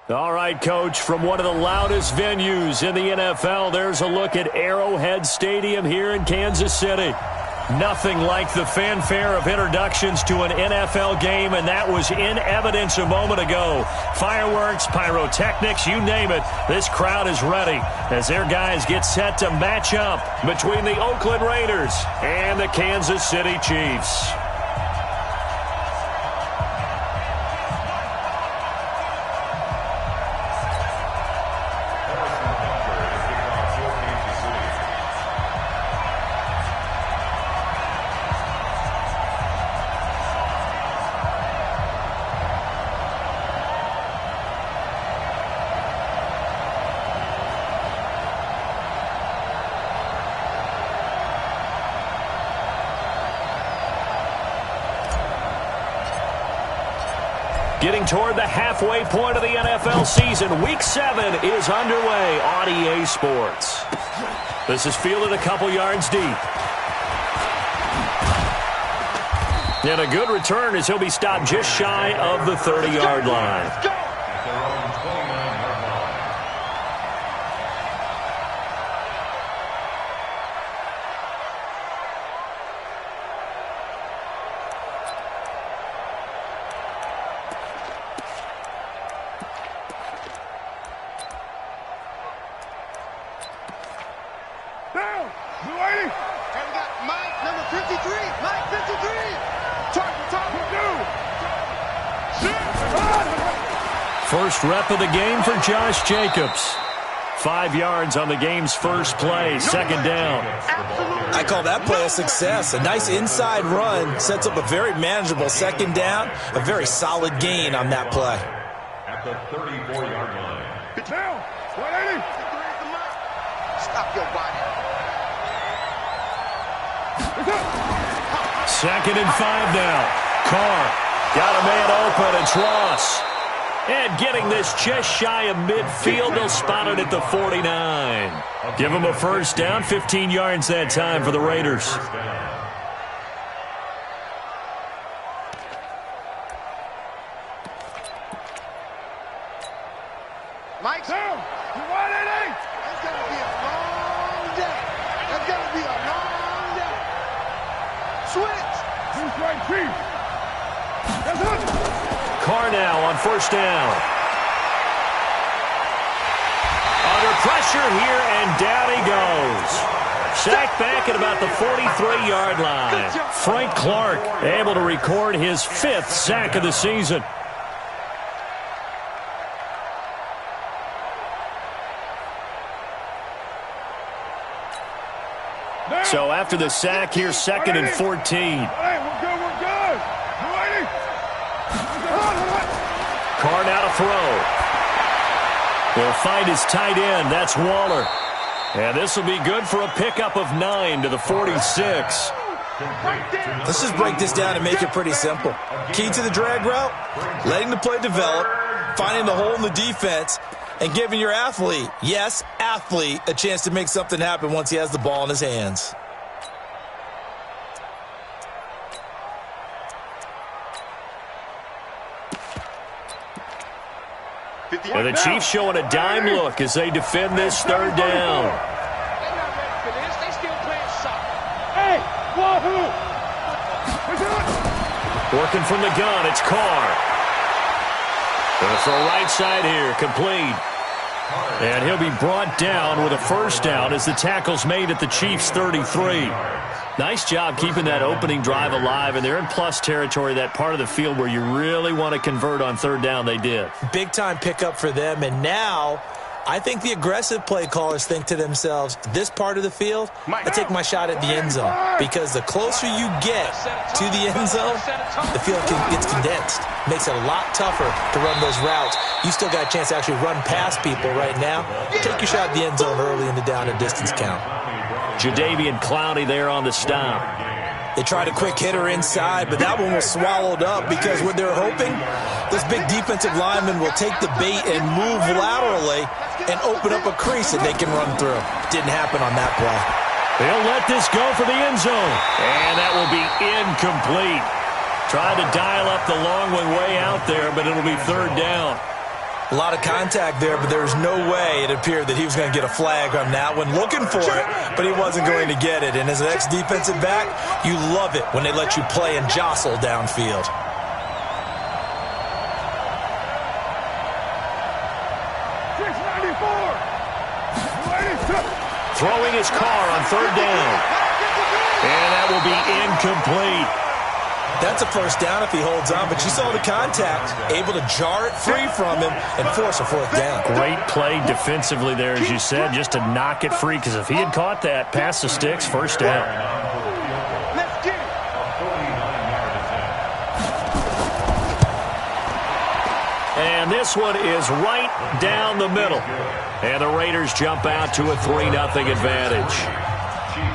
All right, Coach, from one of the loudest venues in the NFL, there's a look at Arrowhead Stadium here in Kansas City. Nothing like the fanfare of introductions to an NFL game, and that was in evidence a moment ago. Fireworks, pyrotechnics, you name it, this crowd is ready as their guys get set to match up between the Oakland Raiders and the Kansas City Chiefs. Getting toward the halfway point of the NFL season. Week 7 is underway on EA Sports. This is fielded a couple yards deep. And a good return as he'll be stopped just shy of the 30-yard line. First rep of the game for Josh Jacobs. 5 yards on the game's first play, second down. I call that play a success. A nice inside run sets up a very manageable second down. A very solid gain on that play. At the 34-yard line. Get down. 180. Stop your body. Second and 5 now. Carr got a man open. It's Ross. And getting this just shy of midfield, they'll spot it at the 49. Give them a first down, 15 yards that time for the Raiders. Mike's down. 180. It's going to be a long day. It's going to be a long day. Switch. Who's right, Chief? That's it. Carr now on first down. Under pressure here, and down he goes. Sacked back at about the 43-yard line. Frank Clark able to record his 5th sack of the season. So after the sack, here's second and 14. We're good. Carr now to throw. Will find his tight end. That's Waller. And this will be good for a pickup of 9 to the 46. Let's just break this down and make it pretty simple. Key to the drag route, letting the play develop, finding the hole in the defense, and giving your athlete, yes, athlete, a chance to make something happen once he has the ball in his hands. And the Chiefs showing a dime look as they defend this third down. They're not ready for this. They still playing soccer. Hey, wahoo! Working from the gun, it's Carr. Going to throw right side here, complete. And he'll be brought down with a first down as the tackle's made at the Chiefs' 33. Nice job keeping that opening drive alive, and they're in plus territory, that part of the field where you really want to convert on third down. They did. Big-time pickup for them, and now I think the aggressive play callers think to themselves, this part of the field, I take my shot at the end zone, because the closer you get to the end zone, the field gets condensed. Makes it a lot tougher to run those routes. You still got a chance to actually run past people right now. Take your shot at the end zone early in the down and distance count. Jadeveon Clowney there on the stop. They tried a quick hitter inside, but that one was swallowed up because what they're hoping, this big defensive lineman will take the bait and move laterally and open up a crease that they can run through. Didn't happen on that play. They'll let this go for the end zone, and that will be incomplete. Tried to dial up the long one way out there, but it'll be third down. A lot of contact there, but there's no way it appeared that he was going to get a flag on that one. Looking for it, but he wasn't going to get it. And as an ex-defensive back, you love it when they let you play and jostle downfield. Throwing his car on third down. And that will be incomplete. That's a first down if he holds on, but you saw the contact, able to jar it free from him and force a fourth down. Great play defensively there, as you said, just to knock it free, because if he had caught that, past the sticks, first down. And this one is right down the middle. And the Raiders jump out to a 3-0 advantage.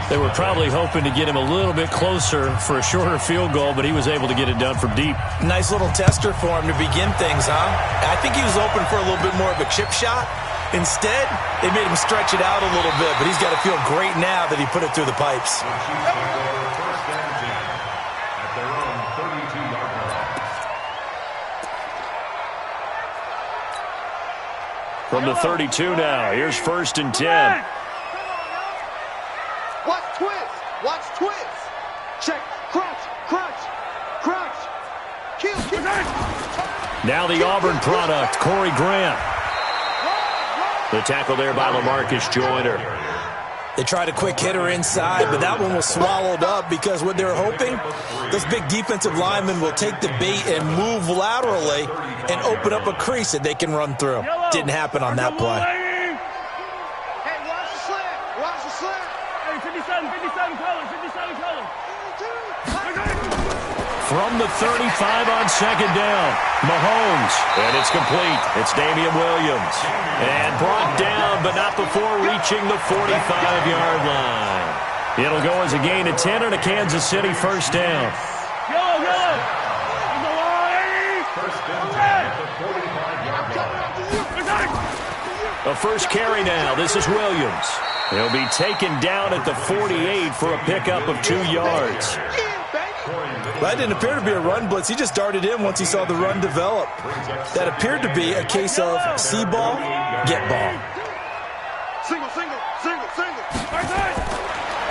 They were probably hoping to get him a little bit closer for a shorter field goal, but he was able to get it done from deep. Nice little tester for him to begin things, huh? I think he was open for a little bit more of a chip shot. Instead, they made him stretch it out a little bit, but he's got to feel great now that he put it through the pipes. From the 32 now, here's 1st and 10. Watch twist. Watch twist. Check. Crunch. Crunch. Crunch. Kill. Now the Auburn product, Corey Graham. The tackle there by LaMarcus Joyner. They tried a quick hitter inside, but that one was swallowed up because what they're hoping, this big defensive lineman will take the bait and move laterally and open up a crease that they can run through. Didn't happen on that play. Hey, watch the slant. Watch the slant. Hey, 57 color. From the 35 on second down, Mahomes, and it's complete. It's Damian Williams. And brought down, but not before reaching the 45-yard line. It'll go as a gain of 10 and a Kansas City first down. A first carry now. This is Williams. He'll be taken down at the 48 for a pickup of 2 yards. That didn't appear to be a run blitz. He just darted in once he saw the run develop. That appeared to be a case of see ball, get ball. Single.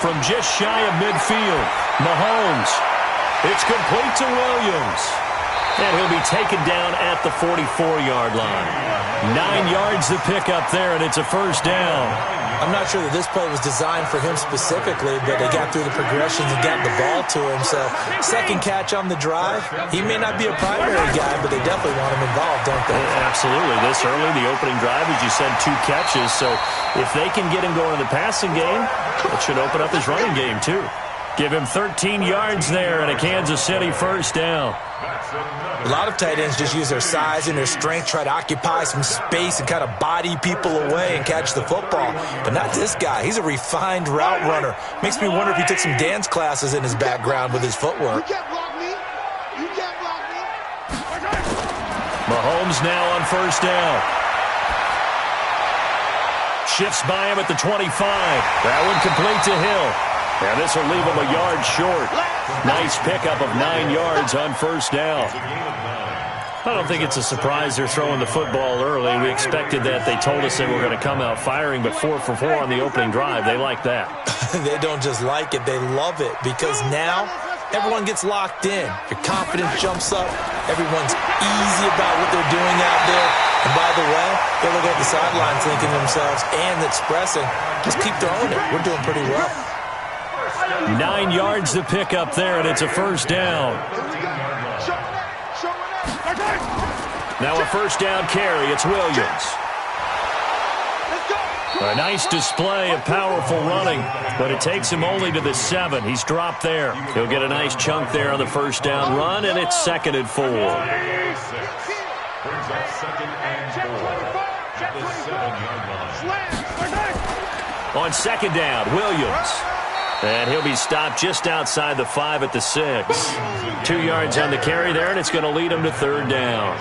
From just shy of midfield, Mahomes. It's complete to Williams. And he'll be taken down at the 44-yard line. 9 yards to pick up there, and it's a first down. I'm not sure that this play was designed for him specifically, but they got through the progressions and got the ball to him. So second catch on the drive. He may not be a primary guy, but they definitely want him involved, don't they? Absolutely. This early, the opening drive, as you said, 2 catches. So if they can get him going in the passing game, it should open up his running game too. Give him 13 yards there and a Kansas City first down. A lot of tight ends just use their size and their strength, try to occupy some space and kind of body people away and catch the football. But not this guy. He's a refined route runner. Makes me wonder if he took some dance classes in his background with his footwork. You can't block me. Mahomes now on first down. Shifts by him at the 25. That one complete to Hill. And this will leave him a yard short. Nice pickup of 9 yards on first down. I don't think it's a surprise they're throwing the football early. We expected that. They told us they were going to come out firing, but 4 for 4 on the opening drive. They like that. They don't just like it. They love it because now everyone gets locked in. Your confidence jumps up. Everyone's easy about what they're doing out there. And by the way, they're looking at the sidelines thinking to themselves and expressing, just keep throwing it. We're doing pretty well. 9 yards to pick up there, and it's a first down. Now a first down carry. It's Williams. A nice display of powerful running, but it takes him only to the 7. He's dropped there. He'll get a nice chunk there on the first down run, and it's 2nd and 4. Brings up 2nd and 4 at the 7-yard line. On second down, Williams. And he'll be stopped just outside the 5 at the 6. 2 yards on the carry there, and it's going to lead him to 3rd down.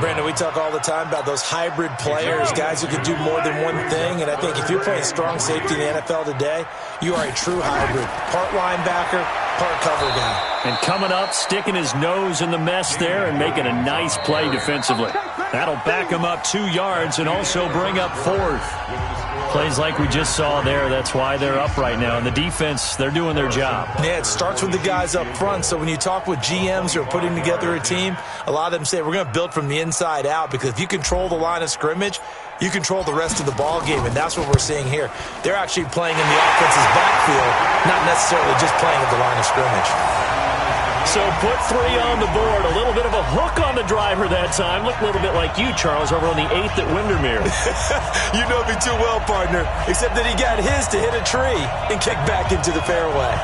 Brandon, we talk all the time about those hybrid players, guys who can do more than one thing. And I think if you're playing strong safety in the NFL today, you are a true hybrid. Part linebacker, part cover guy. And coming up, sticking his nose in the mess there and making a nice play defensively. That'll back him up 2 yards and also bring up 4th. Plays like we just saw there, that's why they're up right now. And the defense, they're doing their job. Yeah, it starts with the guys up front. So when you talk with GMs who are putting together a team, a lot of them say we're going to build from the inside out, because if you control the line of scrimmage, you control the rest of the ball game, and that's what we're seeing here. They're actually playing in the offense's backfield, not necessarily just playing at the line of scrimmage. So put 3 on the board. A little bit of a hook on the driver that time. Looked a little bit like you, Charles, over on the 8th at Windermere. You know me too well, partner, except that he got his to hit a tree and kick back into the fairway.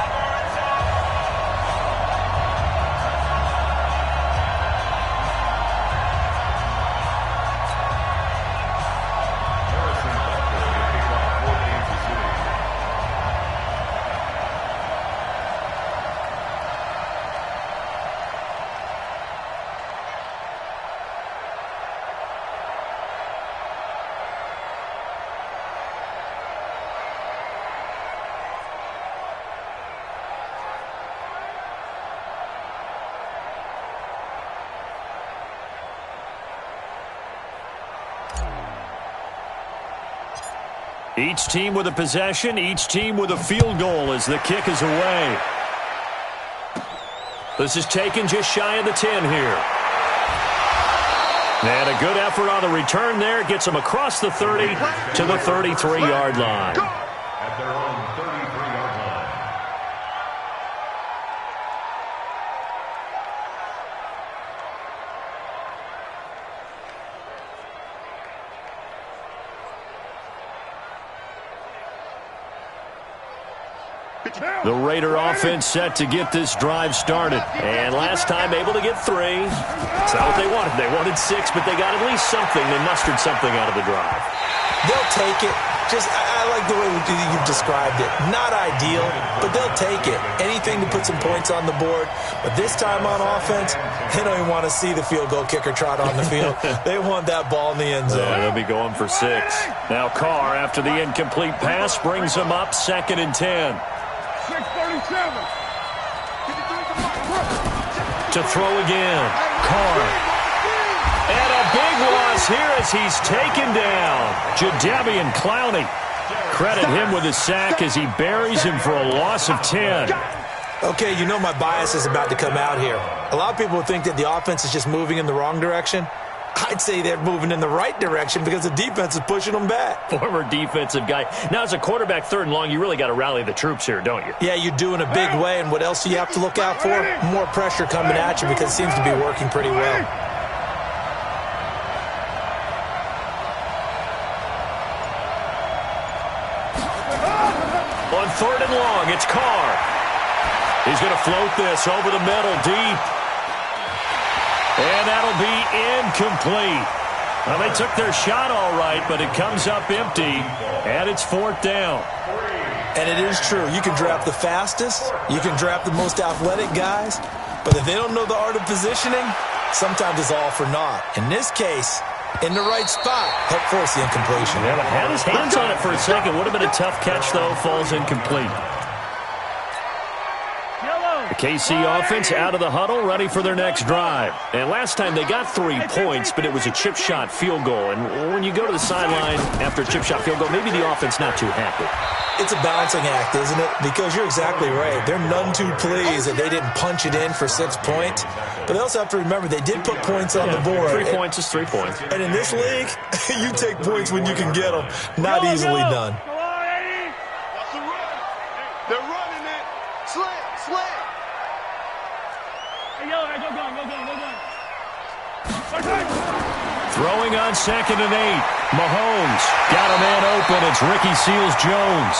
Each team with a possession, each team with a field goal as the kick is away. This is taken just shy of the 10 here. And a good effort on the return there. Gets them across the 30 to the 33-yard line. At their own 33-yard line. The Raider offense set to get this drive started. And last time able to get 3. That's not what they wanted. They wanted 6, but they got at least something. They mustered something out of the drive. They'll take it. I like the way you've described it. Not ideal, but they'll take it. Anything to put some points on the board. But this time on offense, they don't even want to see the field goal kicker trot on the field. They want that ball in the end zone. They'll be going for 6. Now Carr, after the incomplete pass, brings them up 2nd and 10. 637. To throw again. Carr. And a big loss here as he's taken down. Jadeveon Clowney. Credit him with a sack as he buries him for a loss of 10. Okay, you know my bias is about to come out here. A lot of people think that the offense is just moving in the wrong direction. I'd say they're moving in the right direction because the defense is pushing them back. Former defensive guy. Now, as a quarterback 3rd and long, you really got to rally the troops here, don't you? Yeah, you're doing a big way, and what else do you have to look out for? More pressure coming at you because it seems to be working pretty well. On 3rd and long, it's Carr. He's going to float this over the middle deep. And that'll be incomplete. Well, they took their shot all right, but it comes up empty, and it's 4th down. And it is true. You can draft the fastest. You can draft the most athletic guys. But if they don't know the art of positioning, sometimes it's all for naught. In this case, in the right spot, help force the incompletion. Yeah, had his hands on it for a second. Would have been a tough catch, though. Falls incomplete. The KC offense out of the huddle, ready for their next drive. And last time they got 3 points, but it was a chip shot field goal. And when you go to the sideline after a chip shot field goal, maybe the offense not too happy. It's a balancing act, isn't it? Because you're exactly right. They're none too pleased that they didn't punch it in for 6 points. But they also have to remember they did put points on the board. 3 points is 3 points. And in this league, you take points when you can get them. Not easily done. What's the run? They're running it. Slant. Throwing on 2nd and 8. Mahomes got a man open. It's Ricky Seals-Jones.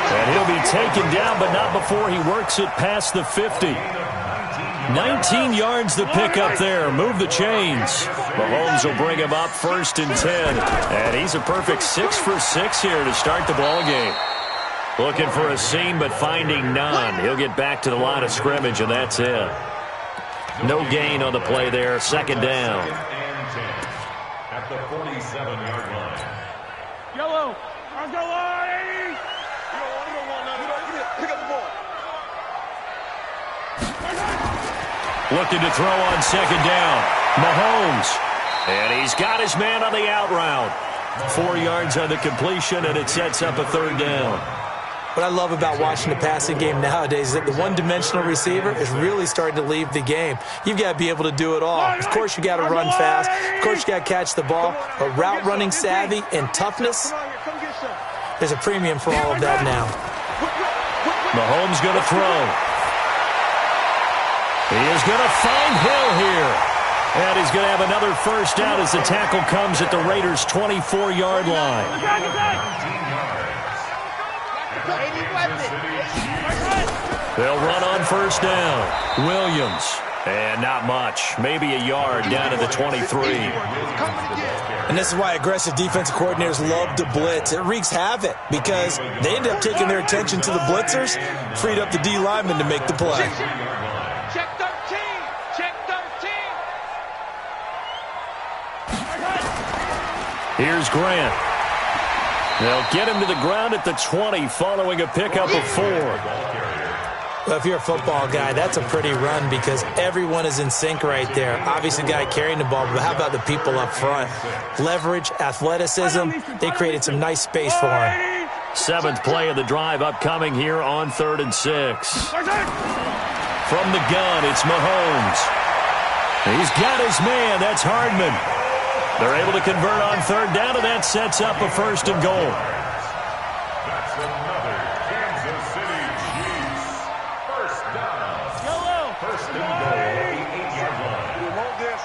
And he'll be taken down, but not before he works it past the 50. 19 yards the pickup there. Move the chains. Mahomes will bring him up 1st and 10. And he's a perfect 6 for 6 here to start the ball game. Looking for a seam, but finding none. He'll get back to the line of scrimmage, and that's it. No gain on the play there. Second down. At the 47-yard line. Yellow. Let's go, Lottie. Pick up the ball. Looking to throw on second down. Mahomes. And he's got his man on the out route. 4 yards on the completion, and it sets up a third down. What I love about watching the passing game nowadays is that the one-dimensional receiver is really starting to leave the game. You've got to be able to do it all. Of course, you got to run fast. Of course, you got to catch the ball. But route running savvy and toughness, there's a premium for all of that now. Mahomes going to throw. He is going to find Hill here. And he's going to have another first down as the tackle comes at the Raiders' 24-yard line. They'll run on first down. Williams. And not much. Maybe a yard down to the 23. And this is why aggressive defensive coordinators love to blitz. It wreaks havoc because they end up taking their attention to the blitzers, freed up the D lineman to make the play. Check 13. Check 13. Here's Grant. They'll get him to the ground at the 20 following a pickup of 4. Well, if you're a football guy, that's a pretty run because everyone is in sync right there. Obviously, the guy carrying the ball, but how about the people up front? Leverage, athleticism, they created some nice space for him. 7th play of the drive upcoming here on 3rd and 6. From the gun, it's Mahomes. He's got his man. That's Hardman. They're able to convert on 3rd down, and that sets up a 1st and goal. That's another Kansas City Chiefs first down. First and goal at the 8-yard line. We want this.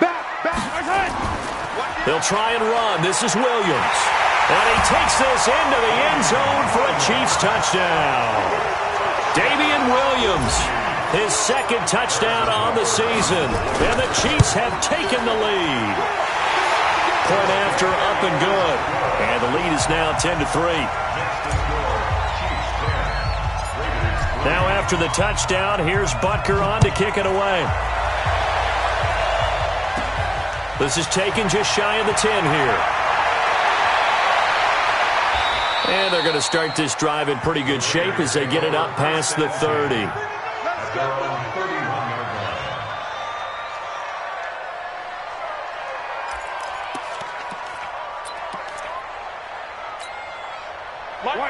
Back. They'll try and run. This is Williams. And he takes this into the end zone for a Chiefs touchdown. Damian Williams, his 2nd touchdown on the season. And the Chiefs have taken the lead. Point after, up and good. And the lead is now 10-3. Now after the touchdown, here's Butker on to kick it away. This is taken just shy of the 10 here. And they're going to start this drive in pretty good shape as they get it up past the 30.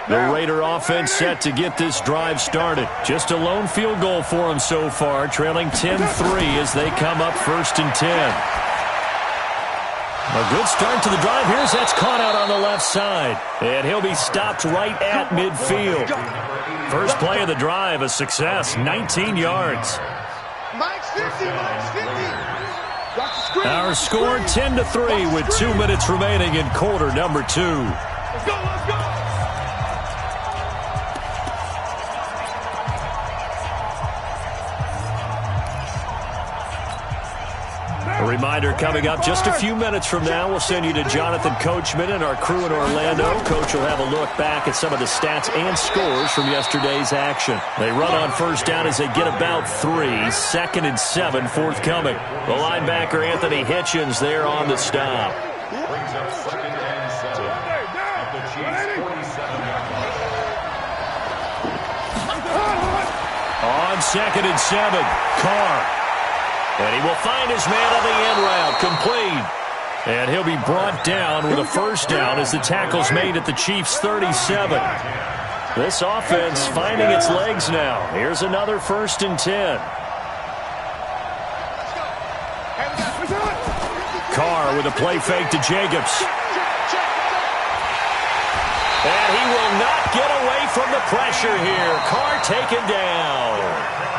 The Raider offense set to get this drive started. Just a lone field goal for them so far, trailing 10-3 as they come up 1st and 10. A good start to the drive. Here's that's caught out on the left side. And he'll be stopped right at midfield. First play of the drive, a success, 19 yards. Mike's 50. Our score 10-3 with 2 minutes remaining in quarter number 2. Let's go. A reminder coming up just a few minutes from now, we'll send you to Jonathan Coachman and our crew in Orlando. Coach will have a look back at some of the stats and scores from yesterday's action. They run on first down as they get about 3. 2nd and 7 forthcoming. The linebacker Anthony Hitchens there on the stop. Brings up 2nd and 7 at the Chiefs' 47-yard line. On 2nd and 7, Carr. And he will find his man on the end route, complete. And he'll be brought down with a first down as the tackle's made at the Chiefs' 37. This offense finding its legs now. Here's another 1st and 10. Carr with a play fake to Jacobs. And he will not get away from the pressure here. Carr taken down.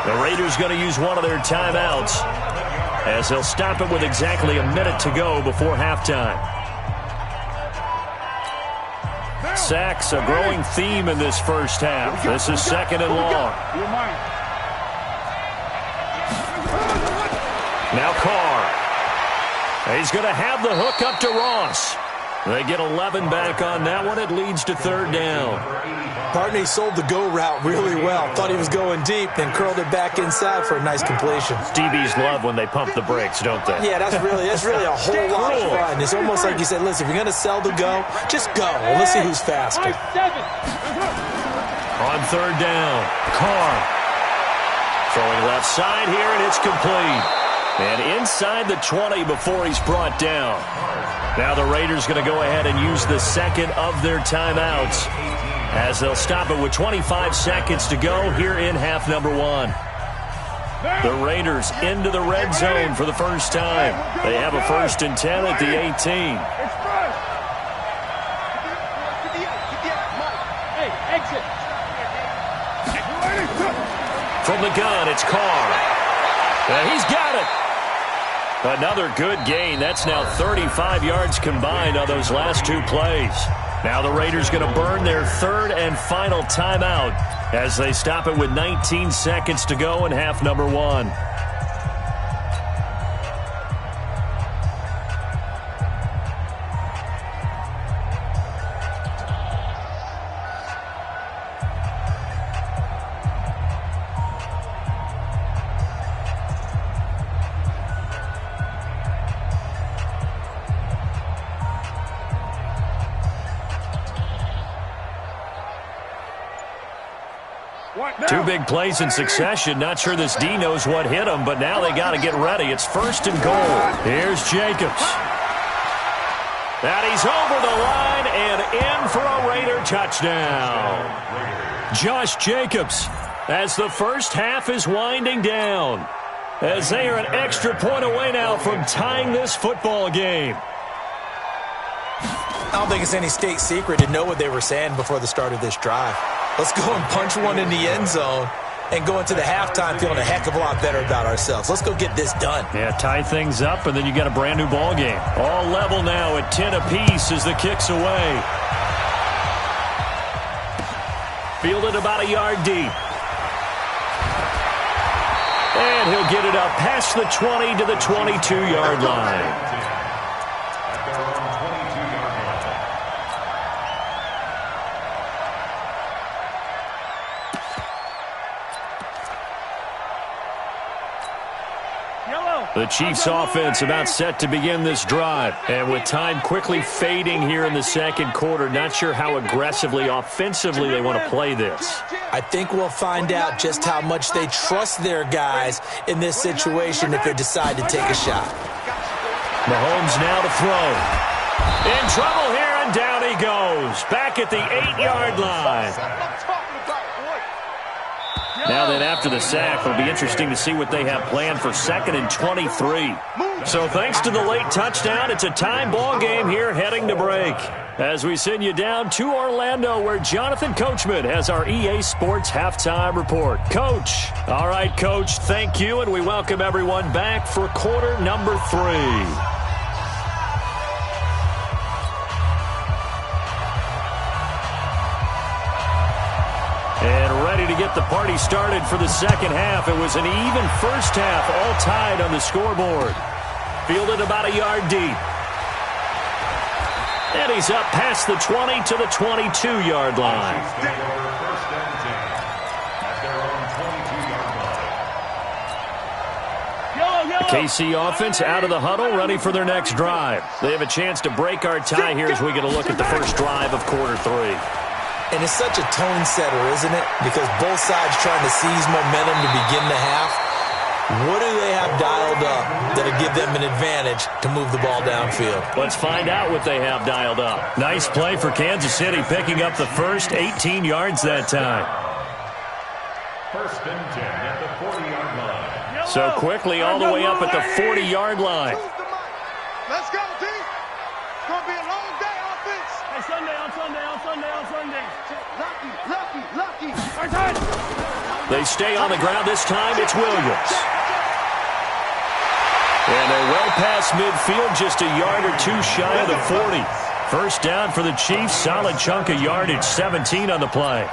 The Raiders going to use one of their timeouts as they'll stop it with exactly a minute to go before halftime. Sacks, a growing theme in this first half. This is 2nd and long. Now Carr. He's going to have the hook up to Ross. They get 11 back on that one. It leads to third down. Partney sold the go route really well. Thought he was going deep, then curled it back inside for a nice completion. DBs love when they pump the brakes, don't they? Yeah, that's really a whole lot of fun. It's almost like you said, listen, if you're going to sell the go, just go. And let's see who's faster. On third down, Carr. Throwing left side here, and it's complete. And inside the 20 before he's brought down. Now the Raiders going to go ahead and use the second of their timeouts as they'll stop it with 25 seconds to go here in half number one. The Raiders into the red zone for the first time. They have a 1st and 10 at the 18. From the gun, it's Carr. And he's got it. Another good gain. That's now 35 yards combined on those last two plays. Now the Raiders going to burn their third and final timeout as they stop it with 19 seconds to go in half number one. Two big plays in succession. Not sure this D knows what hit him, but now they got to get ready. It's 1st and goal. Here's Jacobs. And he's over the line and in for a Raider touchdown. Josh Jacobs as the first half is winding down, as they are an extra point away now from tying this football game. I don't think it's any state secret to know what they were saying before the start of this drive. Let's go and punch one in the end zone and go into the halftime feeling a heck of a lot better about ourselves. Let's go get this done. Yeah, tie things up, and then you got a brand new ball game. All level now at 10 apiece as the kick's away. Fielded about a yard deep. And he'll get it up past the 20 to the 22-yard line. The Chiefs offense about set to begin this drive. And with time quickly fading here in the second quarter, not sure how aggressively, offensively they want to play this. I think we'll find out just how much they trust their guys in this situation if they decide to take a shot. Mahomes now to throw. In trouble here, and down he goes. Back at the 8-yard line. Now then, after the sack, it'll be interesting to see what they have planned for 2nd and 23. So thanks to the late touchdown, it's a time ball game here heading to break. As we send you down to Orlando, where Jonathan Coachman has our EA Sports Halftime Report. Coach. All right, Coach, thank you, and we welcome everyone back for quarter number 3. And ready to get the party started for the second half. It was an even first half, all tied on the scoreboard. Fielded about a yard deep. And he's up past the 20 to the 22-yard line. The KC offense out of the huddle, ready for their next drive. They have a chance to break our tie here as we get a look at the first drive of quarter 3. And it's such a tone setter, isn't it? Because both sides trying to seize momentum to begin the half. What do they have dialed up that'll give them an advantage to move the ball downfield? Let's find out what they have dialed up. Nice play for Kansas City, picking up the first 18 yards that time. 1st and 10 at the 40-yard line. So quickly all the way up at the 40-yard line. Let's go, team. It's going to be a long day offense. Hey, Sunday. Lucky. They stay on the ground this time. It's Williams. And they're well past midfield, just a yard or two shy of the 40. First down for the Chiefs. Solid chunk of yardage, 17 on the play.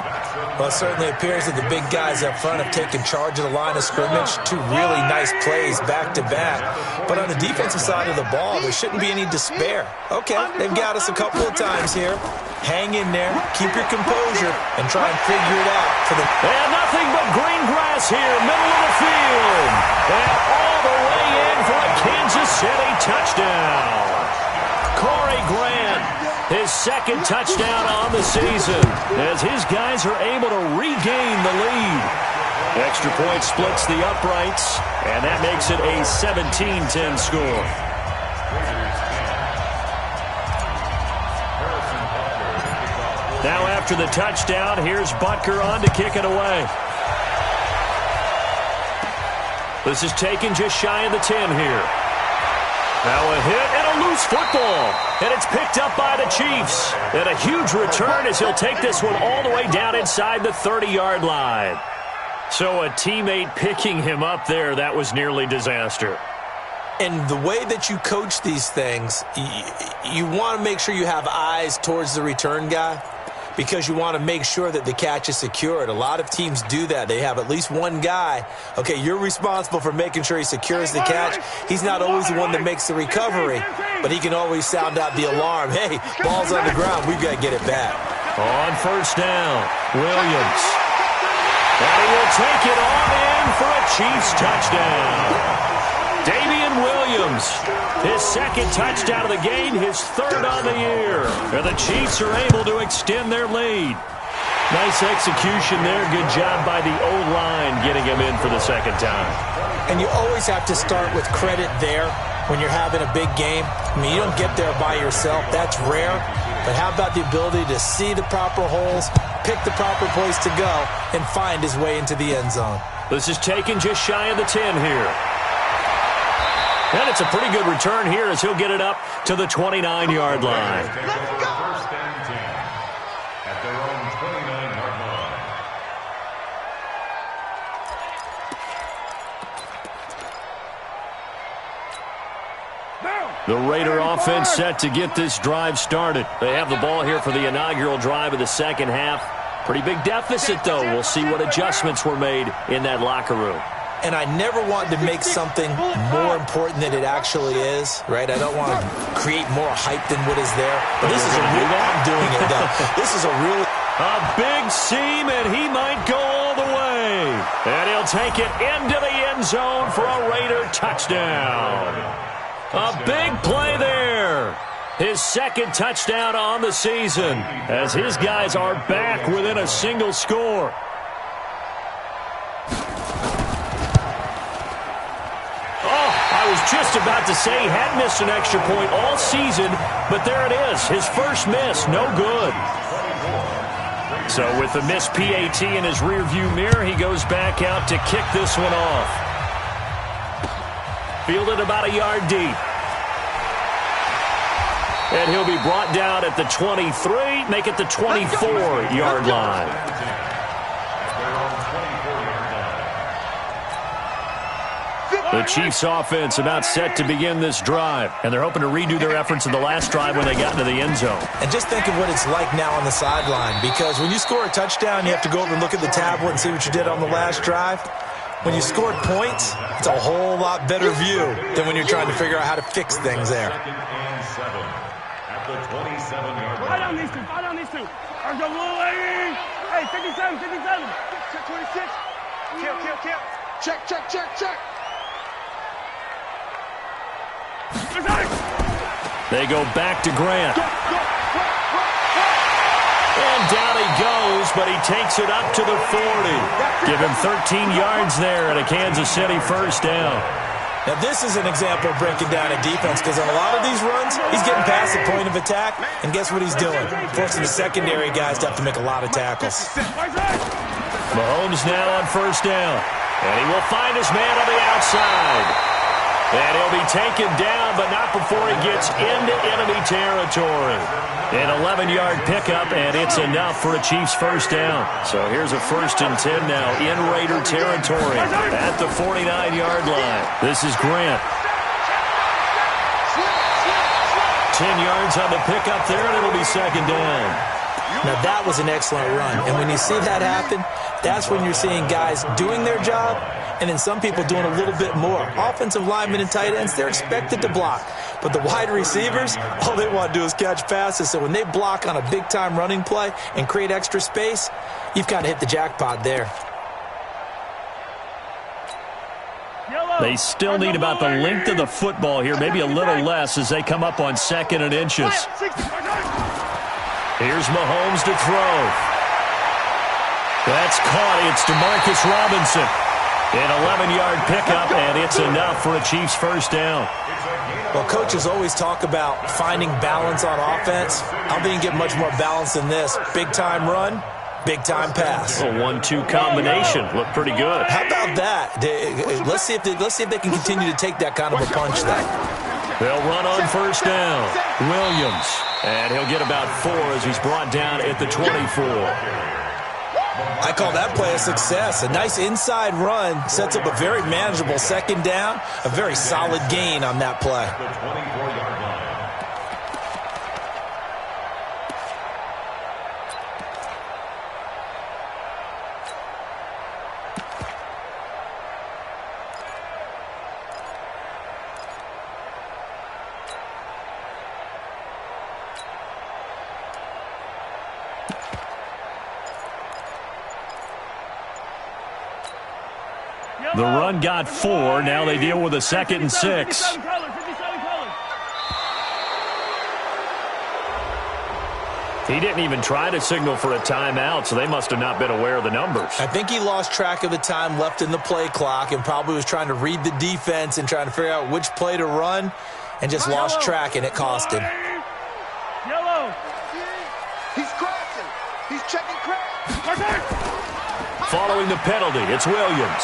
Well, it certainly appears that the big guys up front have taken charge of the line of scrimmage. Two really nice plays back-to-back. But on the defensive side of the ball, there shouldn't be any despair. Okay, they've got us a couple of times here. Hang in there, keep your composure, and try and figure it out for the... And nothing but green grass here, middle of the field. And all the way in for a Kansas City touchdown. Corey Grant, his second touchdown on the season, as his guys are able to regain the lead. Extra point splits the uprights, and that makes it a 17-10 score. Now after the touchdown, here's Butker on to kick it away. This is taken just shy of the 10 here. Now a hit and a loose football. And it's picked up by the Chiefs. And a huge return as he'll take this one all the way down inside the 30-yard line. So a teammate picking him up there, that was nearly disaster. And the way that you coach these things, you want to make sure you have eyes towards the return guy, because you want to make sure that the catch is secured. A lot of teams do that. They have at least one guy. Okay, you're responsible for making sure he secures the catch. He's not always the one that makes the recovery, but he can always sound out the alarm. Hey, ball's on the ground. We've got to get it back. On first down, Williams. And he will take it on in for a Chiefs touchdown. Damian Williams, his second touchdown of the game, his third on the year. And the Chiefs are able to extend their lead. Nice execution there. Good job by the O-line getting him in for the second time. And you always have to start with credit there when you're having a big game. I mean, you don't get there by yourself. That's rare. But how about the ability to see the proper holes, pick the proper place to go, and find his way into the end zone? This is taken just shy of the 10 here. And it's a pretty good return here as he'll get it up to the 29-yard line. First and 10 at their own 29-yard line. The Raider offense set to get this drive started. They have the ball here for the inaugural drive of the second half. Pretty big deficit, though. We'll see what adjustments were made in that locker room. And I never want to make something more important than it actually is, right? I don't want to create more hype than what is there. But this is a real... I'm doing it, though. This is a real... A big seam, and he might go all the way. And he'll take it into the end zone for a Raider touchdown. A big play there. His second touchdown on the season as his guys are back within a single score. I was just about to say he had missed an extra point all season, but there it is. His first miss, no good. So with the missed PAT in his rearview mirror, he goes back out to kick this one off. Fielded about a yard deep. And he'll be brought down at the 23, make it the 24-yard line. The Chiefs offense about set to begin this drive, and they're hoping to redo their efforts in the last drive when they got into the end zone. And just think of what it's like now on the sideline, because when you score a touchdown, you have to go over and look at the tablet and see what you did on the last drive. When you scored points, it's a whole lot better view than when you're trying to figure out how to fix things there. Second and 7 at the 27-yard line. Fight on these two. Fight on these two. Hey, 57, 57. Check 26. Kill. Check. They go back to Grant. And down he goes, but he takes it up to the 40. Give him 13 yards there at a Kansas City first down. Now, this is an example of breaking down a defense, because on a lot of these runs, he's getting past the point of attack, and guess what he's doing? Forcing the secondary guys to have to make a lot of tackles. Mahomes now on first down. And he will find his man on the outside. And he'll be taken down, but not before he gets into enemy territory. An 11-yard pickup, and it's enough for a Chiefs first down. So here's a 1st and 10 now in Raider territory at the 49-yard line. This is Grant. 10 yards on the pickup there, and it'll be second down. Now, that was an excellent run. And when you see that happen, that's when you're seeing guys doing their job and then some people doing a little bit more. Offensive linemen and tight ends, they're expected to block. But the wide receivers, all they want to do is catch passes. So when they block on a big-time running play and create extra space, you've kind of hit the jackpot there. They still need about the length of the football here, maybe a little less as they come up on 2nd and inches. Here's Mahomes to throw. That's caught. It's DeMarcus Robinson. An 11-yard pickup, and it's enough for a Chiefs first down. Well, coaches always talk about finding balance on offense. I don't think you can get much more balance than this. Big-time run, big-time pass. A 1-2 combination. Looked pretty good. How about that? Let's see if they can continue to take that kind of a punch there. They'll run on first down. Williams. And he'll get about 4 as he's brought down at the 24. I call that play a success. A nice inside run sets up a very manageable second down. A very solid gain on that play. The run got 4. Now they deal with a 2nd and 6. He didn't even try to signal for a timeout, so they must have not been aware of the numbers. I think he lost track of the time left in the play clock and probably was trying to read the defense and trying to figure out which play to run and just lost track, and it cost him. Yellow. He's crashing. He's checking crash. Following the penalty, it's Williams.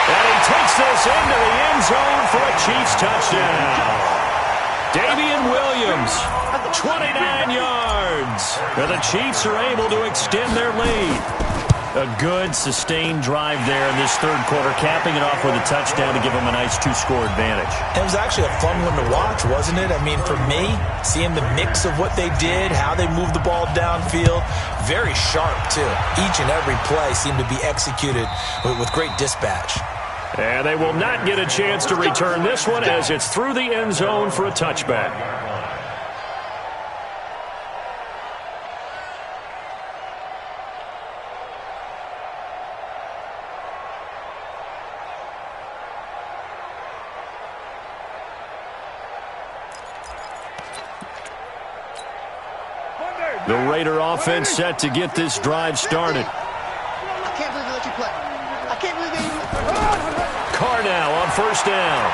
And he takes this into the end zone for a Chiefs touchdown. Damian Williams, 29 yards. And the Chiefs are able to extend their lead. A good, sustained drive there in this third quarter, capping it off with a touchdown to give them a nice 2-score advantage. It was actually a fun one to watch, wasn't it? I mean, for me, seeing the mix of what they did, how they moved the ball downfield, very sharp, too. Each and every play seemed to be executed with great dispatch. And they will not get a chance to return this one as it's through the end zone for a touchback. The Raider offense set to get this drive started. I can't believe they let you play. I can't believe they... Carr now on first down.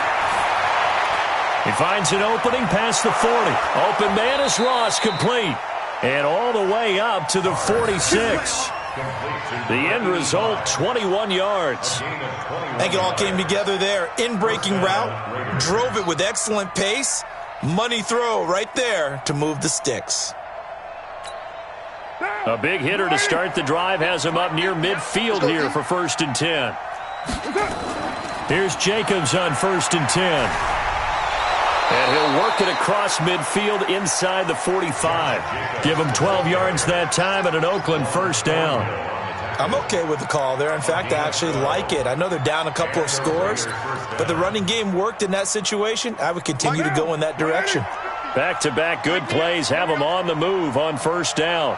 He finds an opening past the 40. Open man is lost, complete. And all the way up to the 46. The end result, 21 yards. I think it all came together there. In-breaking route, drove it with excellent pace. Money throw right there to move the sticks. A big hitter to start the drive has him up near midfield here for 1st and 10. Here's Jacobs on 1st and 10. And he'll work it across midfield inside the 45. Give him 12 yards that time and an Oakland first down. I'm okay with the call there. In fact, I actually like it. I know they're down a couple of scores, but the running game worked in that situation. I would continue to go in that direction. Back-to-back good plays have him on the move on first down.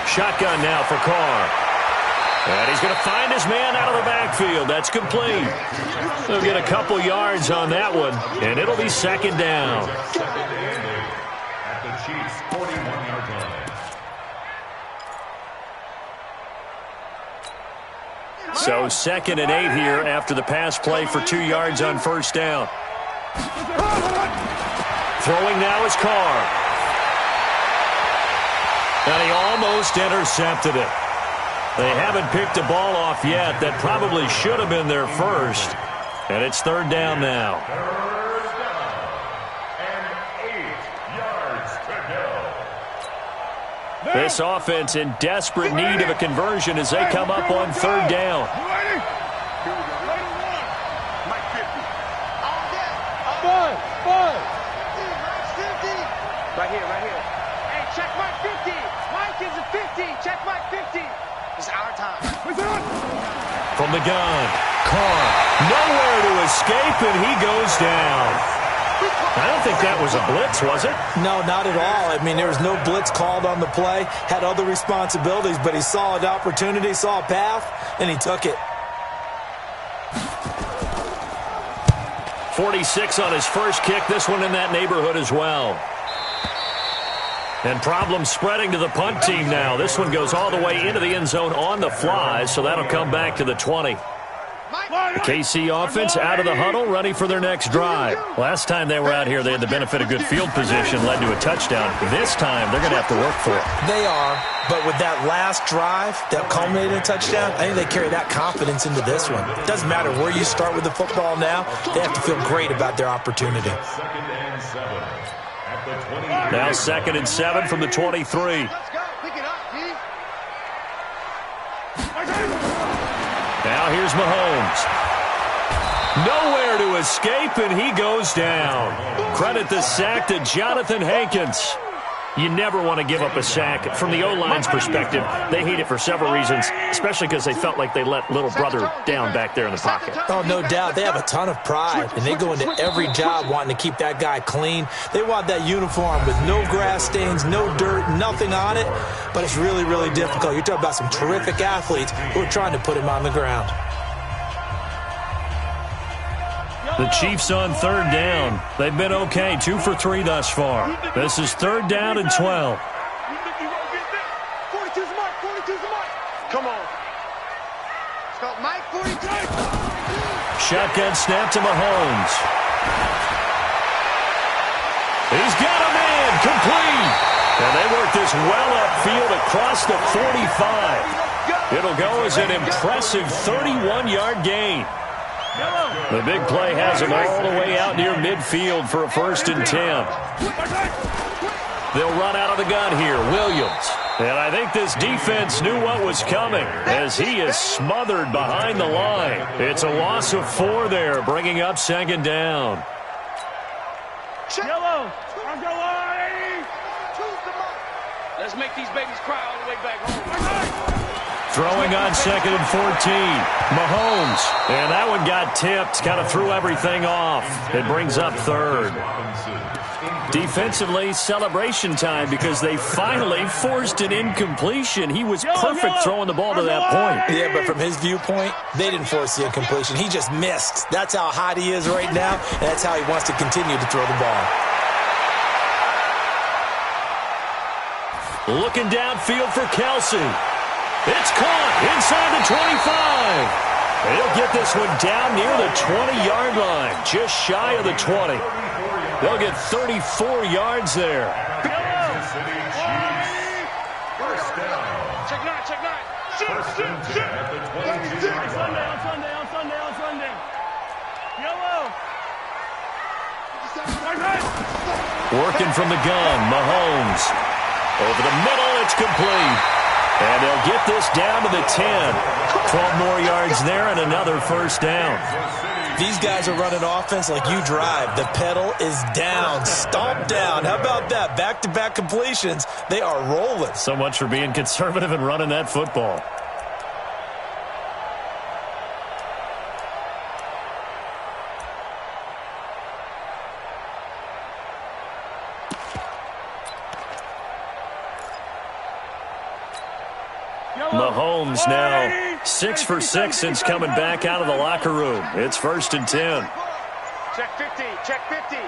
Shotgun now for Carr. And he's going to find his man out of the backfield. That's complete. He'll get a couple yards on that one, and it'll be second down. At the Chiefs' 41-yard line. So 2nd and 8 here after the pass play for 2 yards on first down. Throwing now is Carr. And he almost intercepted it. They haven't picked a ball off yet. That probably should have been their first. And it's 3rd down now. 3rd down and 8 yards to go. This offense in desperate need of a conversion as they come up on 3rd down. the gun. Carr, nowhere to escape, and he goes down. I don't think that was a blitz, was it? No, not at all. I mean, there was no blitz called on the play. Had other responsibilities, but he saw an opportunity, saw a path, and he took it. 46 on his first kick. This one in that neighborhood as well. And problems spreading to the punt team now. This one goes all the way into the end zone on the fly, so that'll come back to the 20. The KC offense out of the huddle, ready for their next drive. Last time they were out here, they had the benefit of good field position, led to a touchdown. This time, they're going to have to work for it. They are, but with that last drive that culminated in a touchdown, I think they carry that confidence into this one. It doesn't matter where you start with the football now. They have to feel great about their opportunity. Now 2nd and 7 from the 23. Now here's Mahomes. Nowhere to escape, and he goes down. Credit the sack to Jonathan Hankins. You never want to give up a sack. From the O-line's perspective, they hate it for several reasons, especially because they felt like they let little brother down back there in the pocket. Oh, no doubt. They have a ton of pride, and they go into every job wanting to keep that guy clean. They want that uniform with no grass stains, no dirt, nothing on it, but it's really, really difficult. You're talking about some terrific athletes who are trying to put him on the ground. The Chiefs on 3rd down. They've been okay, 2 for 3 thus far. This is 3rd down and 12. 42's the mark. 42's the mark. Come on. Stop, Mike. 42. Shotgun snap to Mahomes. He's got a man complete. And they work this well upfield across the 45. It'll go as an impressive 31-yard gain. The big play has him all the way out near midfield for a 1st and 10. They'll run out of the gun here. Williams. And I think this defense knew what was coming as he is smothered behind the line. It's a loss of 4 there, bringing up 2nd down. Yellow. Let's make these babies cry all the way back home. Throwing on 2nd and 14. Mahomes. And that one got tipped. Kind of threw everything off. It brings up 3rd. Defensively, celebration time because they finally forced an incompletion. He was perfect throwing the ball to that point. Yeah, but from his viewpoint, they didn't force the incompletion. He just missed. That's how hot he is right now, and that's how he wants to continue to throw the ball. Looking downfield for Kelsey. It's caught inside the 25. They'll get this one down near the 20-yard line, just shy of the 20. They'll get 34 yards there. Check 9, check 9. Sunday. Yellow. Working from the gun, Mahomes. Over the middle, it's complete. And they'll get this down to the 10. 12 more yards there and another 1st down. These guys are running offense like you drive. The pedal is down, stomp down. How about that? Back-to-back completions. They are rolling. So much for being conservative and running that football. Mahomes now 6 for 6 since coming back out of the locker room. It's 1st and 10. Check 50, check 50.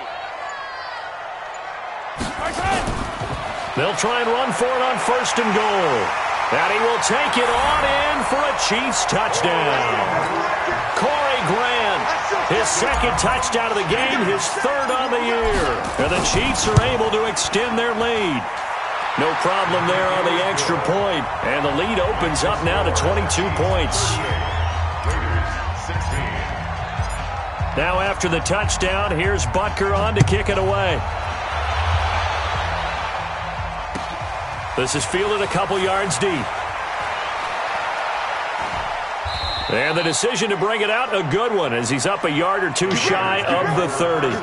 They'll try and run for it on 1st and goal. And he will take it on in for a Chiefs touchdown. Corey Grant, his 2nd touchdown of the game, his 3rd on the year. And the Chiefs are able to extend their lead. No problem there on the extra point. And the lead opens up now to 22 points. Now after the touchdown, here's Butker on to kick it away. This is fielded a couple yards deep. And the decision to bring it out, a good one, as he's up a yard or 2 shy of the 30.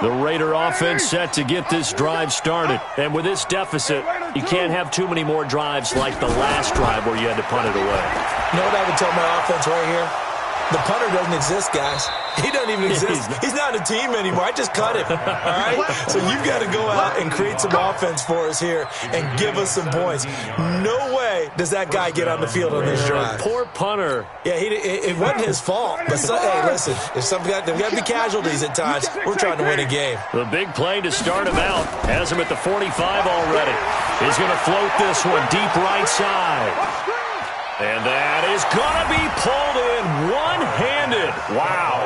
The Raider offense set to get this drive started. And with this deficit, you can't have too many more drives like the last drive where you had to punt it away. You know what I would tell my offense right here? The punter doesn't exist, guys. He doesn't even exist. He's not a team anymore. I just cut him, all right? So you've got to go out and create some offense for us here and give us some points. No way does that guy get on the field on this drive. Poor punter. Yeah, it wasn't his fault. But, hey, listen, there's got to be casualties at times. We're trying to win a game. The big play to start him out has him at the 45 already. He's going to float this one deep right side. And that is going to be pulled in one-handed. Wow.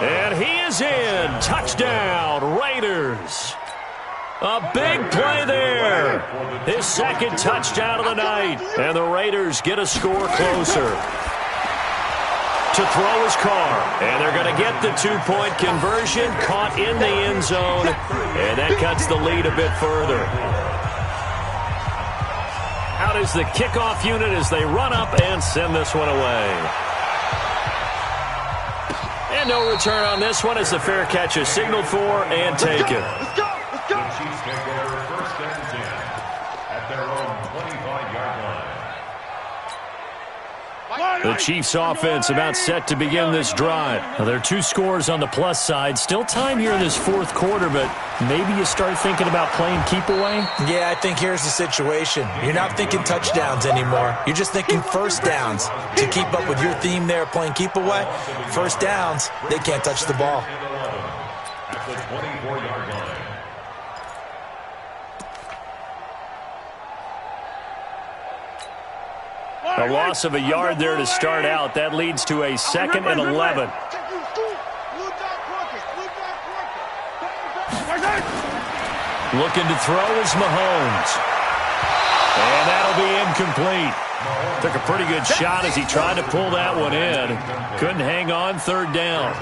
And he is in. Touchdown, Raiders. A big play there. His second touchdown of the night. And the Raiders get a score closer. To throw his car. And they're going to get the two-point conversion. Caught in the end zone. And that cuts the lead a bit further. Out is the kickoff unit as they run up and send this one away. And no return on this one as the fair catch is signaled for and taken. Let's go. Let's go. The Chiefs take over 1st and 10 at their own 25-yard line. The Chiefs offense about set to begin this drive. Now, there are 2 scores on the plus side. Still time here in this 4th quarter, but maybe you start thinking about playing keep away? Yeah, I think here's the situation. You're not thinking touchdowns anymore. You're just thinking first downs. To keep up with your theme there, playing keep away, first downs, they can't touch the ball. At the 24-yard line. A loss of a yard there to start out. That leads to a 2nd and 11. Looking to throw is Mahomes. And that'll be incomplete. Took a pretty good shot as he tried to pull that one in. Couldn't hang on, 3rd down.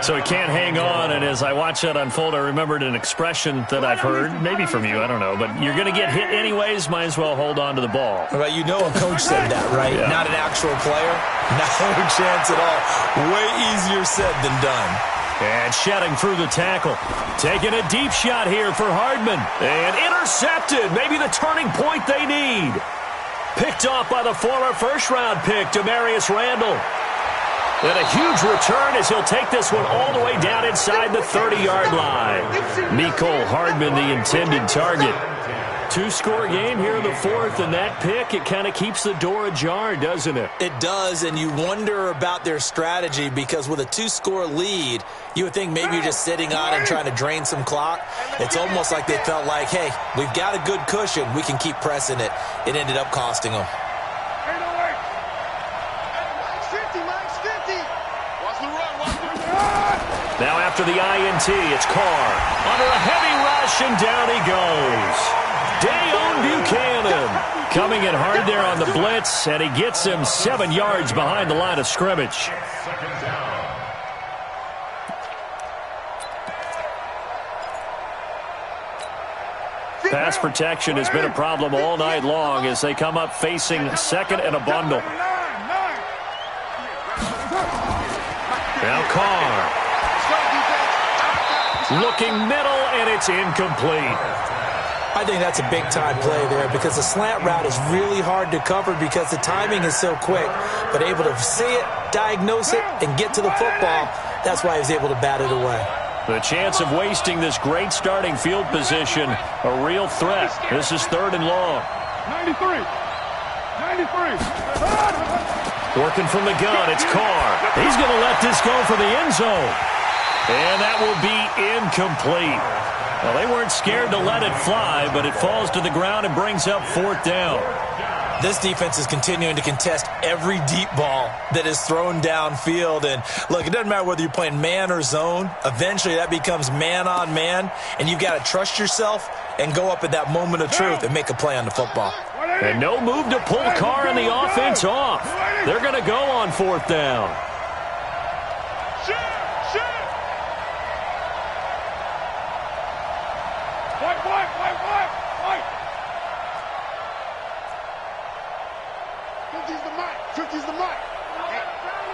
So he can't hang on, and as I watch that unfold, I remembered an expression that I've heard, maybe from you, I don't know, but you're going to get hit anyways, might as well hold on to the ball. Well, you know a coach said that, right? Yeah. Not an actual player. No chance at all. Way easier said than done. And shedding through the tackle. Taking a deep shot here for Hardman. And intercepted. Maybe the turning point they need. Picked off by the former first-round pick, Demarius Randall. And a huge return as he'll take this one all the way down inside the 30-yard line. Mecole Hardman, the intended target. 2-score game here in the 4th, and that pick, it kind of keeps the door ajar, doesn't it? It does, and you wonder about their strategy because with a 2-score lead, you would think maybe you're just sitting on and trying to drain some clock. It's almost like they felt like, hey, we've got a good cushion. We can keep pressing it. It ended up costing them. Now after the INT, it's Carr. Under a heavy rush, and down he goes. Dayon Buchanan coming in hard there on the blitz, and he gets him 7 yards behind the line of scrimmage. Pass protection has been a problem all night long as they come up facing 2nd and a bundle. Now Carr. Looking middle, and it's incomplete. I think that's a big-time play there because the slant route is really hard to cover because the timing is so quick. But able to see it, diagnose it, and get to the football, that's why he was able to bat it away. The chance of wasting this great starting field position, a real threat. This is 3rd and long. 93. Working from the gun, it's Carr. He's going to let this go for the end zone. And that will be incomplete. Well, they weren't scared to let it fly, but it falls to the ground and brings up 4th down. This defense is continuing to contest every deep ball that is thrown downfield. And, look, it doesn't matter whether you're playing man or zone. Eventually, that becomes man-on-man, and you've got to trust yourself and go up at that moment of truth and make a play on the football. And no move to pull Carr and the offense off. They're going to go on 4th down.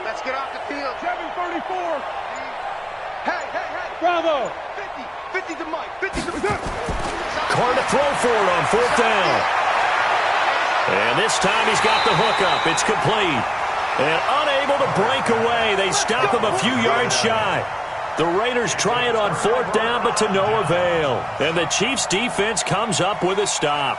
Let's get off the field. 7:34. Hey. Bravo. 50 to Mike. 50 to Carr to throw for it on 4th down. And this time he's got the hook up. It's complete. And unable to break away. They stop him a few yards shy. The Raiders try it on 4th down, but to no avail. And the Chiefs' defense comes up with a stop.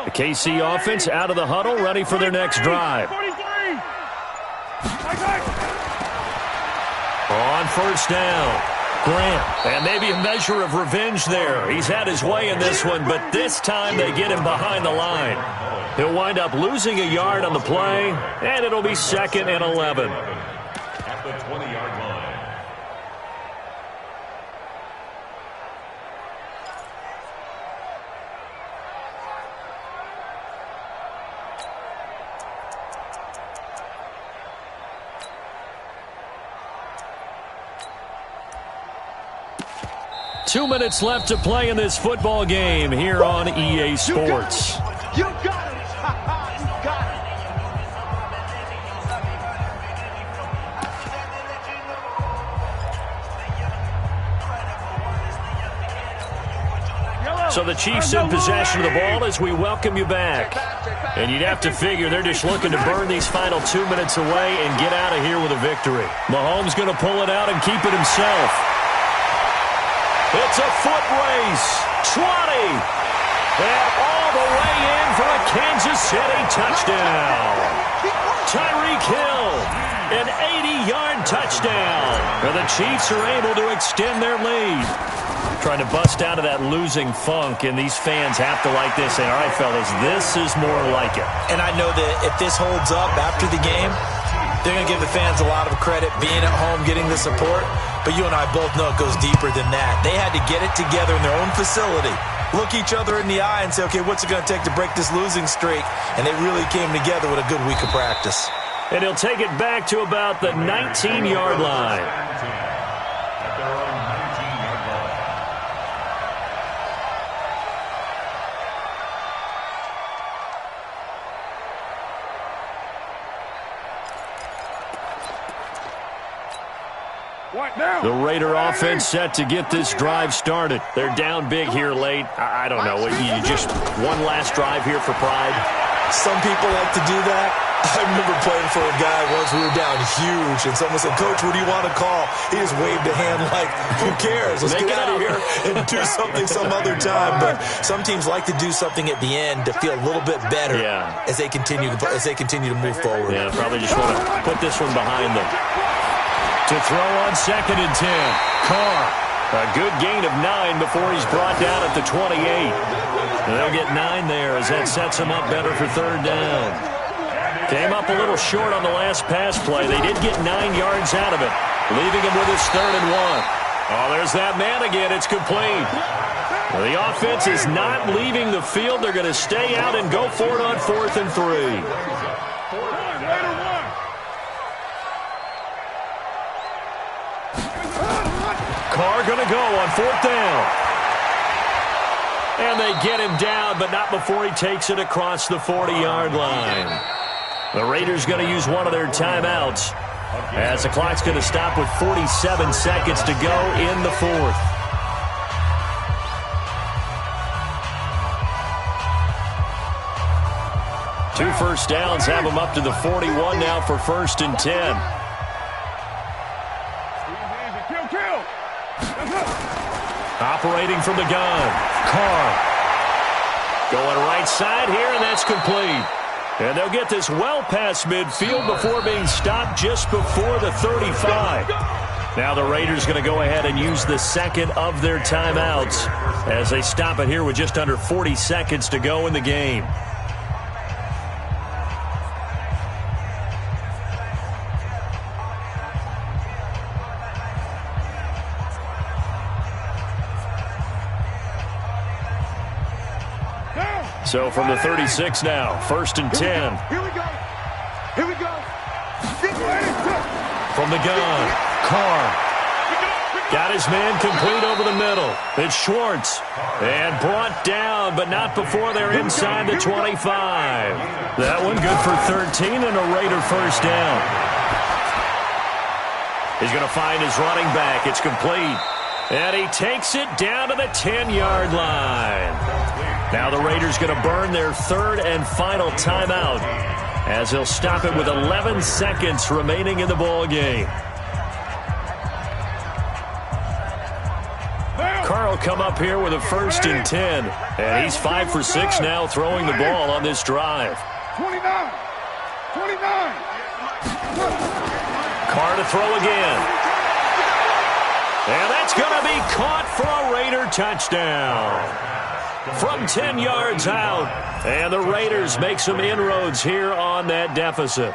The KC offense out of the huddle, ready for their next drive. On 1st down, Grant. And maybe a measure of revenge there. He's had his way in this one, but this time they get him behind the line. He'll wind up losing a yard on the play, and it'll be 2nd and 11. At the 20-yard line. 2 minutes left to play in this football game here on EA Sports. You got it. You got it. So the Chiefs in possession of the ball as we welcome you back. And you'd have to figure they're just looking to burn these final 2 minutes away and get out of here with a victory. Mahomes going to pull it out and keep it himself. It's a foot race. 20. And all the way in for a Kansas City touchdown. Tyreek Hill, an 80-yard touchdown. And the Chiefs are able to extend their lead. Trying to bust out of that losing funk, and these fans have to like this. And all right, fellas, this is more like it. And I know that if this holds up after the game, they're going to give the fans a lot of credit being at home, getting the support. But you and I both know it goes deeper than that. They had to get it together in their own facility, look each other in the eye and say, okay, what's it going to take to break this losing streak? And they really came together with a good week of practice. And he'll take it back to about the 19-yard line. At their own 19-yard line. The Raider offense set to get this drive started. They're down big here late. I don't know. You just one last drive here for pride? Some people like to do that. I remember playing for a guy once. We were down huge, and someone said, Coach, what do you want to call? He just waved a hand like, who cares? Let's get out of here and do something some other time. But some teams like to do something at the end to feel a little bit better as they continue to move forward. Yeah, probably just want to put this one behind them. To throw on 2nd and 10. Carr, a good gain of 9 before he's brought down at the 28. And they'll get 9 there as that sets him up better for 3rd down. Came up a little short on the last pass play. They did get 9 yards out of it, leaving him with his 3rd and 1. Oh, there's that man again. It's complete. Well, the offense is not leaving the field. They're going to stay out and go for it on 4th and 3. Carr going to go on 4th down. And they get him down, but not before he takes it across the 40-yard line. The Raiders going to use one of their timeouts as the clock's going to stop with 47 seconds to go in the 4th. Two first downs have them up to the 41 now for 1st and 10. Operating from the gun, Carr. Going right side here, and that's complete. And they'll get this well past midfield before being stopped just before the 35. Now the Raiders going to go ahead and use the 2nd of their timeouts as they stop it here with just under 40 seconds to go in the game. So from the 36 now, 1st and 10. Here we go. Here we go. Get ready to. From the gun, Carr. Got his man complete over the middle. It's Schwartz. And brought down, but not before they're inside the 25. That one good for 13 and a Raider first down. He's going to find his running back. It's complete. And he takes it down to the 10-yard line. Now the Raiders going to burn their 3rd and final timeout as he'll stop it with 11 seconds remaining in the ball game. Carl come up here with a 1st and 10. And he's 5 for 6 now throwing the ball on this drive. 29. Carr to throw again. And that's going to be caught for a Raider touchdown. From 10 yards out. And the Raiders make some inroads here on that deficit.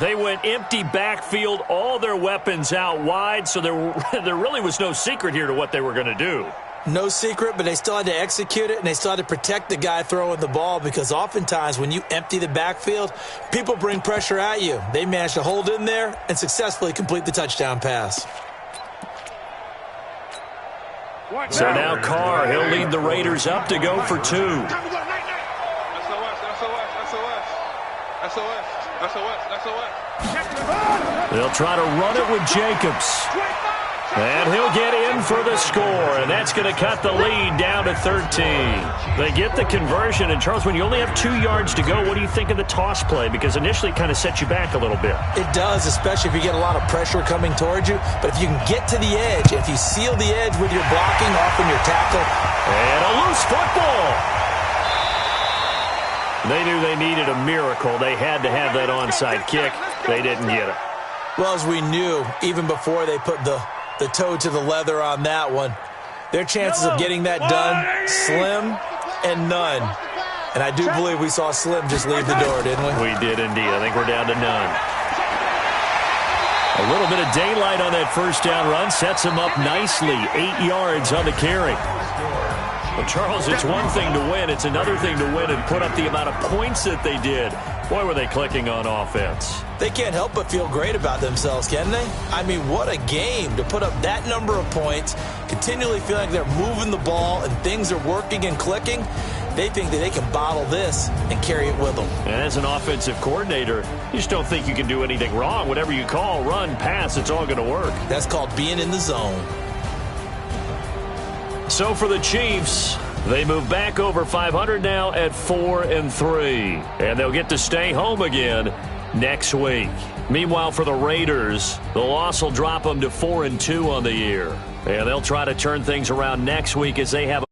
They went empty backfield, all their weapons out wide, so there really was no secret here to what they were going to do. No secret, but they still had to execute it, and they still had to protect the guy throwing the ball because oftentimes when you empty the backfield, people bring pressure at you. They managed to hold in there and successfully complete the touchdown pass. So now Carr, he'll lead the Raiders up to go for 2. They'll try to run it with Jacobs. And he'll get in for the score, and that's going to cut the lead down to 13. They get the conversion, and Charles, when you only have 2 yards to go, what do you think of the toss play? Because initially it kind of sets you back a little bit. It does, especially if you get a lot of pressure coming towards you. But if you can get to the edge, if you seal the edge with your blocking, often your tackle. And a loose football. They knew they needed a miracle. They had to have that onside kick. They didn't get it. Well, as we knew, even before they put the toe to the leather on that one, their chances of getting that done, slim and none. And I do believe we saw Slim just leave the door, didn't we? We did indeed. I think we're down to none. A little bit of daylight on that first down run sets him up nicely. 8 yards on the carry. Well, Charles, it's one thing to win. It's another thing to win and put up the amount of points that they did. Boy, were they clicking on offense. They can't help but feel great about themselves, can they? I mean, what a game to put up that number of points, continually feel like they're moving the ball and things are working and clicking. They think that they can bottle this and carry it with them. And as an offensive coordinator, you just don't think you can do anything wrong. Whatever you call, run, pass, it's all going to work. That's called being in the zone. So for the Chiefs, they move back over 500 now at 4-3. And they'll get to stay home again next week. Meanwhile, for the Raiders, the loss will drop them to 4-2 on the year. And they'll try to turn things around next week as they have